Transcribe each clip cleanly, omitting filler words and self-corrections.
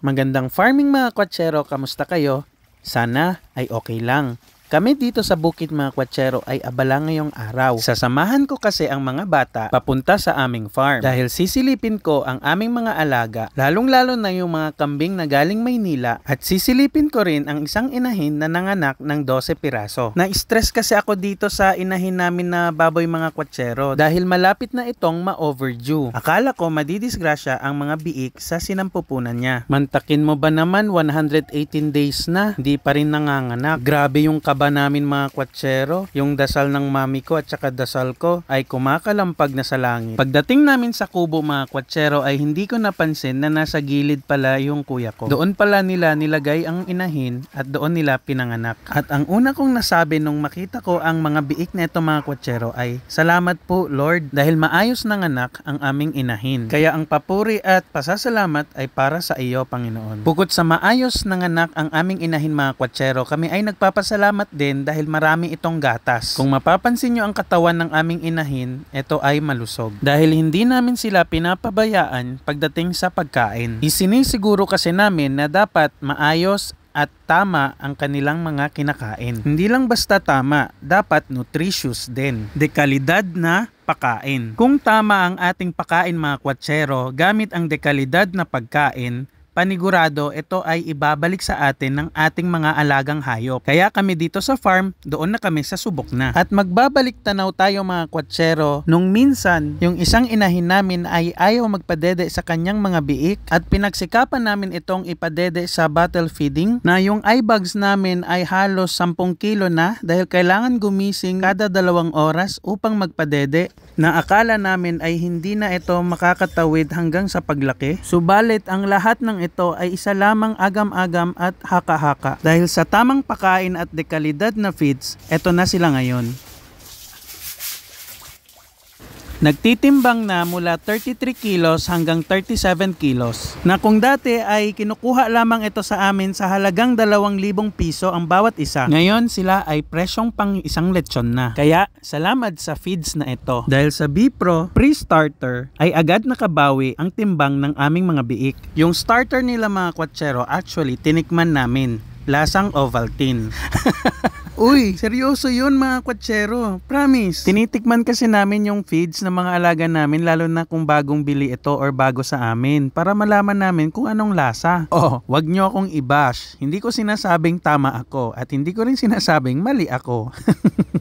Magandang farming mga kwatsero, kamusta kayo? Sana ay okay lang. Kami dito sa bukid mga kwatsero ay abala ngayong araw. Sasamahan ko kasi ang mga bata papunta sa aming farm. Dahil sisilipin ko ang aming mga alaga, lalong-lalo na yung mga kambing na galing Maynila. At sisilipin ko rin ang isang inahin na nanganak ng 12 piraso. Na-stress kasi ako dito sa inahin namin na baboy mga kwatsero dahil malapit na itong ma-overdue. Akala ko madidisgrasya ang mga biik sa sinampupunan niya. Mantakin mo ba naman 118 days na, hindi pa rin nanganganak. Grabe yung kaba namin mga kwatsero. Yung dasal ng mami ko at saka dasal ko ay kumakalampag na sa langit. Pagdating namin sa kubo mga kwatsero ay hindi ko napansin na nasa gilid pala yung kuya ko. Doon pala nila nilagay ang inahin at doon nila pinanganak. At ang una kong nasabi nung makita ko ang mga biik na ito mga kwatsero ay, salamat po Lord dahil maayos nanganak ang aming inahin. Kaya ang papuri at pasasalamat ay para sa iyo Panginoon. Bukod sa maayos nanganak ang aming inahin mga kwatsero, kami ay nagpapasalamat din dahil marami itong gatas. Kung mapapansin nyo ang katawan ng aming inahin, ito ay malusog. Dahil hindi namin sila pinapabayaan pagdating sa pagkain. Isinisiguro kasi namin na dapat maayos at tama ang kanilang mga kinakain. Hindi lang basta tama, dapat nutritious din. Dekalidad na pagkain. Kung tama ang ating pagkain mga kwatsero, gamit ang dekalidad na pagkain, panigurado ito ay ibabalik sa atin ng ating mga alagang hayop. Kaya kami dito sa farm, doon na kami sa subok na. At magbabalik tanaw tayo mga kwatsero, nung minsan yung isang inahin namin ay ayaw magpadede sa kanyang mga biik at pinagsikapan namin itong ipadede sa bottle feeding na yung eye bags namin ay halos 10 kilo na dahil kailangan gumising kada 2 oras upang magpadede na akala namin ay hindi na ito makakatawid hanggang sa paglaki. Subalit ang lahat ng ito ay isa lamang agam-agam at haka-haka. Dahil sa tamang pakain at dekalidad na feeds, eto na sila ngayon. Nagtitimbang na mula 33 kilos hanggang 37 kilos. Na kung dati ay kinukuha lamang ito sa amin sa halagang 2,000 piso ang bawat isa. Ngayon sila ay presyong pang isang lechon na. Kaya salamat sa feeds na ito. Dahil sa B-Pro pre-starter ay agad nakabawi ang timbang ng aming mga biik. Yung starter nila mga kwatsero actually tinikman namin. Lasang Ovaltine. Uy, seryoso yun mga kwatsero. Promise. Tinitikman kasi namin yung feeds ng mga alaga namin lalo na kung bagong bili ito or bago sa amin para malaman namin kung anong lasa. Oh, wag nyo akong i-bash. Hindi ko sinasabing tama ako at hindi ko rin sinasabing mali ako.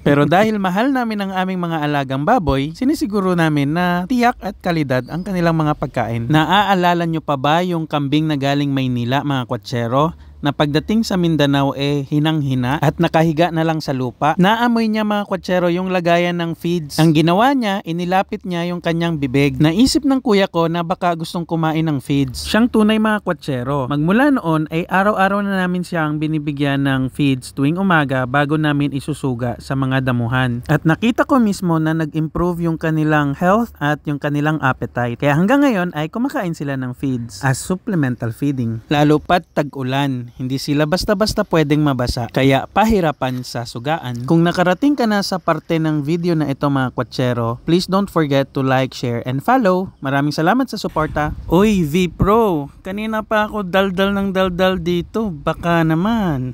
Pero dahil mahal namin ang aming mga alagang baboy, sinisiguro namin na tiyak at kalidad ang kanilang mga pagkain. Naaalala nyo pa ba yung kambing na galing Maynila mga kwatsero? Na pagdating sa Mindanao hinang-hina at nakahiga na lang sa lupa. Naamoy niya mga kwatsero yung lagayan ng feeds. Ang ginawa niya, inilapit niya yung kanyang bibig. Naisip ng kuya ko na baka gustong kumain ng feeds. Siyang tunay mga kwatsero. Magmula noon ay araw-araw na namin siyang binibigyan ng feeds tuwing umaga bago namin isusuga sa mga damuhan. At nakita ko mismo na nag-improve yung kanilang health at yung kanilang appetite. Kaya hanggang ngayon ay kumakain sila ng feeds as supplemental feeding. Lalo pat tag-ulan. Hindi sila basta-basta pwedeng mabasa, kaya pahirapan sa sugaan. Kung nakarating ka na sa parte ng video na ito mga kwatsero, please don't forget to like, share, and follow. Maraming salamat sa suporta. Uy, V-Pro! Kanina pa ako daldal ng daldal dito. Baka naman.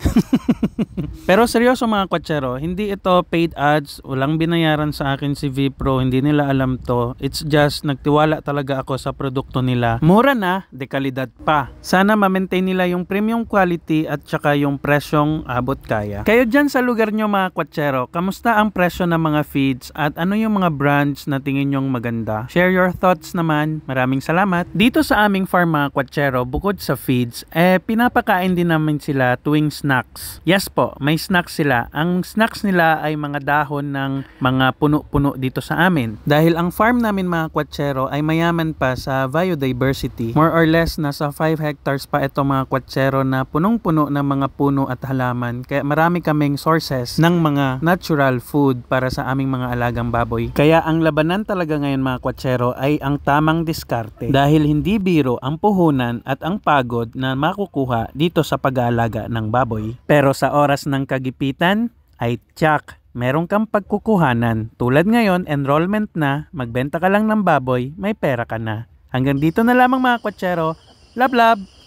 Pero seryoso mga kwatsero, hindi ito paid ads. Walang binayaran sa akin si V-Pro. Hindi nila alam to. It's just nagtiwala talaga ako sa produkto nila. Mura na, dekalidad pa. Sana ma-maintain nila yung premium quality at saka yung presyong abot kaya. Kayo dyan sa lugar nyo mga kwatsero, kamusta ang presyo ng mga feeds at ano yung mga brands na tingin nyong maganda? Share your thoughts naman. Maraming salamat. Dito sa aming farm mga kwatsero, bukod sa feeds, pinapakain din namin sila tuwing snacks. Yes po, may snacks sila. Ang snacks nila ay mga dahon ng mga puno-puno dito sa amin. Dahil ang farm namin mga kwatsero ay mayaman pa sa biodiversity. More or less nasa 5 hectares pa ito mga kwatsero na punong-puno ng mga puno at halaman. Kaya marami kaming sources ng mga natural food para sa aming mga alagang baboy. Kaya ang labanan talaga ngayon mga kwatsero ay ang tamang diskarte. Dahil hindi biro ang puhunan at ang pagod na makukuha dito sa pag-aalaga ng baboy. Pero sa oras ng kagipitan ay tiyak, meron kang pagkukuhanan. Tulad ngayon, enrollment na, magbenta ka lang ng baboy, may pera ka na. Hanggang dito na lamang mga kwatsero. Love, love!